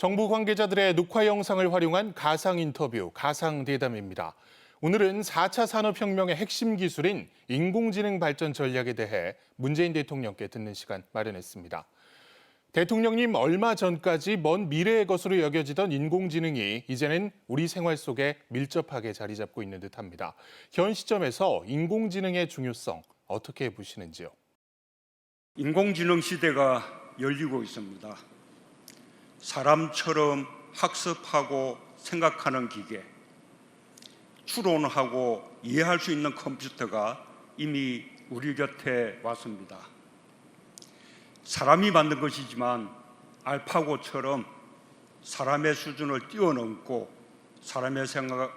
정부 관계자들의 녹화 영상을 활용한 가상 인터뷰, 가상 대담입니다. 오늘은 4차 산업혁명의 핵심 기술인 인공지능 발전 전략에 대해 문재인 대통령께 듣는 시간 마련했습니다. 대통령님, 얼마 전까지 먼 미래의 것으로 여겨지던 인공지능이 이제는 우리 생활 속에 밀접하게 자리 잡고 있는 듯합니다. 현 시점에서 인공지능의 중요성 어떻게 보시는지요? 인공지능 시대가 열리고 있습니다. 사람처럼 학습하고 생각하는 기계, 추론하고 이해할 수 있는 컴퓨터가 이미 우리 곁에 왔습니다. 사람이 만든 것이지만 알파고처럼 사람의 수준을 뛰어넘고 사람의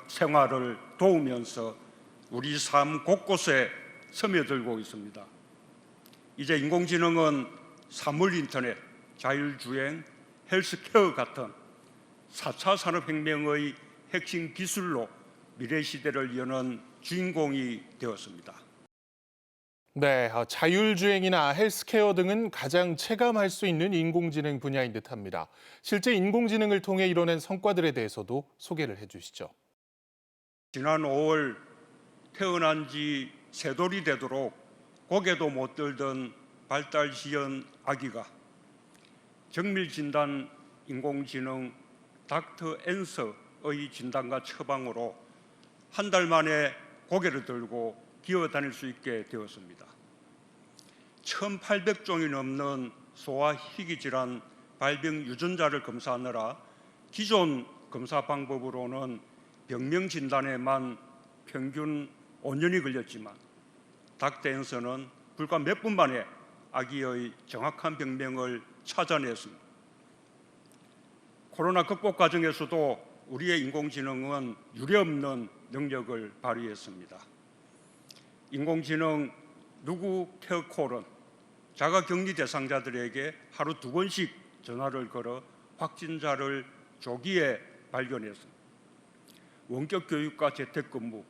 생활을 도우면서 우리 삶 곳곳에 스며들고 있습니다. 이제 인공지능은 사물인터넷, 자율주행, 헬스케어 같은 4차 산업혁명의 핵심 기술로 미래 시대를 여는 주인공이 되었습니다. 네, 자율주행이나 헬스케어 등은 가장 체감할 수 있는 인공지능 분야인 듯합니다. 실제 인공지능을 통해 이뤄낸 성과들에 대해서도 소개를 해주시죠. 지난 5월 태어난 지 3돌이 되도록 고개도 못 들던 발달지연 아기가 정밀진단 인공지능 닥터 앤서의 진단과 처방으로 한 달 만에 고개를 들고 기어다닐 수 있게 되었습니다. 1,800종이 넘는 소아 희귀질환 발병 유전자를 검사하느라 기존 검사 방법으로는 병명 진단에만 평균 5년이 걸렸지만 닥터 앤서는 불과 몇 분 만에 아기의 정확한 병명을 찾아냈습니다. 코로나 극복 과정에서도 우리의 인공지능은 유례없는 능력을 발휘했습니다. 인공지능 누구 케어콜은 자가격리 대상자들에게 하루 2번씩 전화를 걸어 확진자를 조기에 발견했습니다. 원격 교육과 재택근무,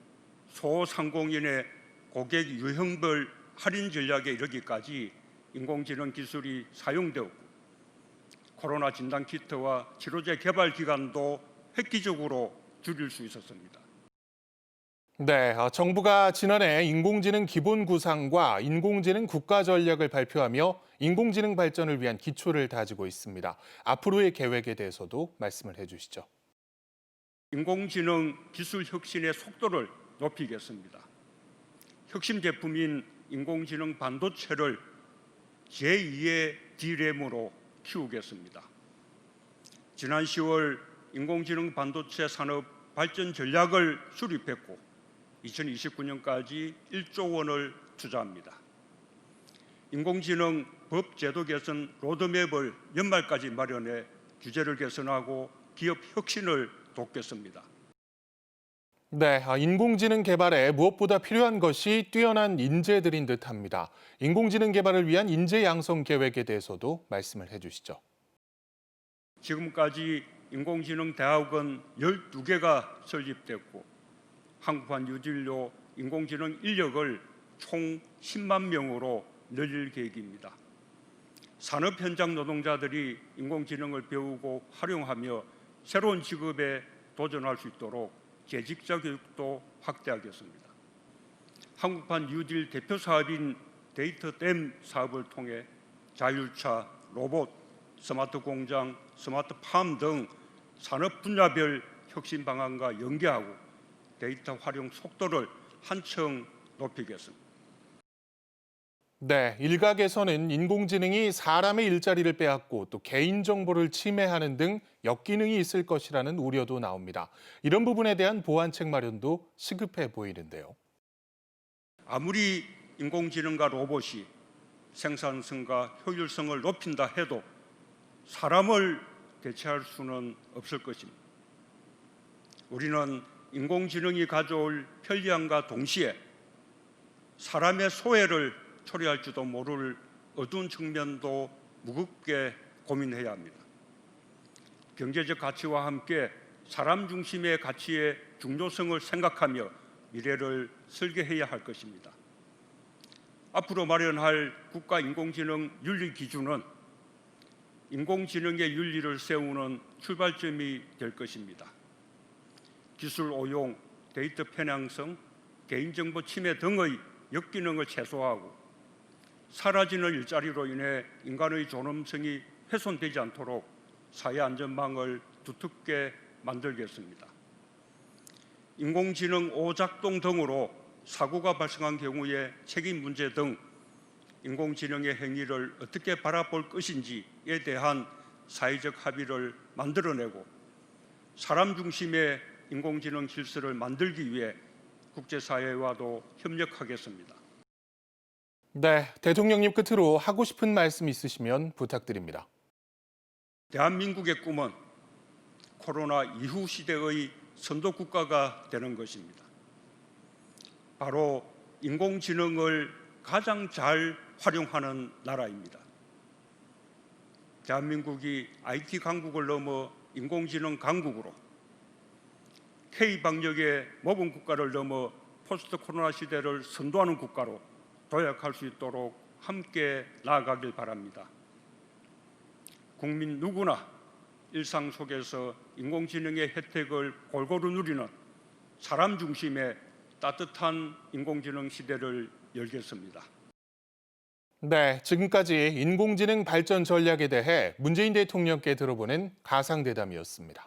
소상공인의 고객 유형별 할인 전략에 이르기까지 인공지능 기술이 사용되었고 코로나 진단 키트와 치료제 개발 기간도 획기적으로 줄일 수 있었습니다. 네, 정부가 지난해 인공지능 기본 구상과 인공지능 국가 전략을 발표하며 인공지능 발전을 위한 기초를 다지고 있습니다. 앞으로의 계획에 대해서도 말씀을 해주시죠. 인공지능 기술 혁신의 속도를 높이겠습니다. 혁신 제품인 인공지능 반도체를 제2의 D램으로 키우겠습니다. 지난 10월 인공지능 반도체 산업 발전 전략을 수립했고 2029년까지 1조 원을 투자합니다. 인공지능 법 제도 개선 로드맵을 연말까지 마련해 규제를 개선하고 기업 혁신을 돕겠습니다. 네, 인공지능 개발에 무엇보다 필요한 것이 뛰어난 인재들인 듯합니다. 인공지능 개발을 위한 인재 양성 계획에 대해서도 말씀을 해주시죠. 지금까지 인공지능 대학은 12개가 설립됐고 한국판 뉴딜로 인공지능 인력을 총 10만 명으로 늘릴 계획입니다. 산업 현장 노동자들이 인공지능을 배우고 활용하며 새로운 직업에 도전할 수 있도록 재직자 교육도 확대하겠습니다. 한국판 뉴딜 대표 사업인 데이터댐 사업을 통해 자율차, 로봇, 스마트 공장, 스마트팜 등 산업 분야별 혁신 방안과 연계하고 데이터 활용 속도를 한층 높이겠습니다. 네, 일각에서는 인공지능이 사람의 일자리를 빼앗고 또 개인정보를 침해하는 등 역기능이 있을 것이라는 우려도 나옵니다. 이런 부분에 대한 보완책 마련도 시급해 보이는데요. 아무리 인공지능과 로봇이 생산성과 효율성을 높인다 해도 사람을 대체할 수는 없을 것입니다. 우리는 인공지능이 가져올 편리함과 동시에 사람의 소외를 초래할지도 모를 어두운 측면도 무겁게 고민해야 합니다. 경제적 가치와 함께 사람 중심의 가치의 중요성을 생각하며 미래를 설계해야 할 것입니다. 앞으로 마련할 국가 인공지능 윤리 기준은 인공지능의 윤리를 세우는 출발점이 될 것입니다. 기술 오용, 데이터 편향성, 개인정보 침해 등의 역기능을 최소화하고 사라지는 일자리로 인해 인간의 존엄성이 훼손되지 않도록 사회 안전망을 두텁게 만들겠습니다. 인공지능 오작동 등으로 사고가 발생한 경우의 책임 문제 등 인공지능의 행위를 어떻게 바라볼 것인지에 대한 사회적 합의를 만들어내고 사람 중심의 인공지능 질서를 만들기 위해 국제사회와도 협력하겠습니다. 네, 대통령님 끝으로 하고 싶은 말씀 있으시면 부탁드립니다. 대한민국의 꿈은 코로나 이후 시대의 선도국가가 되는 것입니다. 바로 인공지능을 가장 잘 활용하는 나라입니다. 대한민국이 IT 강국을 넘어 인공지능 강국으로 K방역의 모범 국가를 넘어 포스트 코로나 시대를 선도하는 국가로 도약할 수 있도록 함께 나아가길 바랍니다. 국민 누구나 일상 속에서 인공지능의 혜택을 골고루 누리는 사람 중심의 따뜻한 인공지능 시대를 열겠습니다. 네, 지금까지 인공지능 발전 전략에 대해 문재인 대통령께 들어보는 가상대담이었습니다.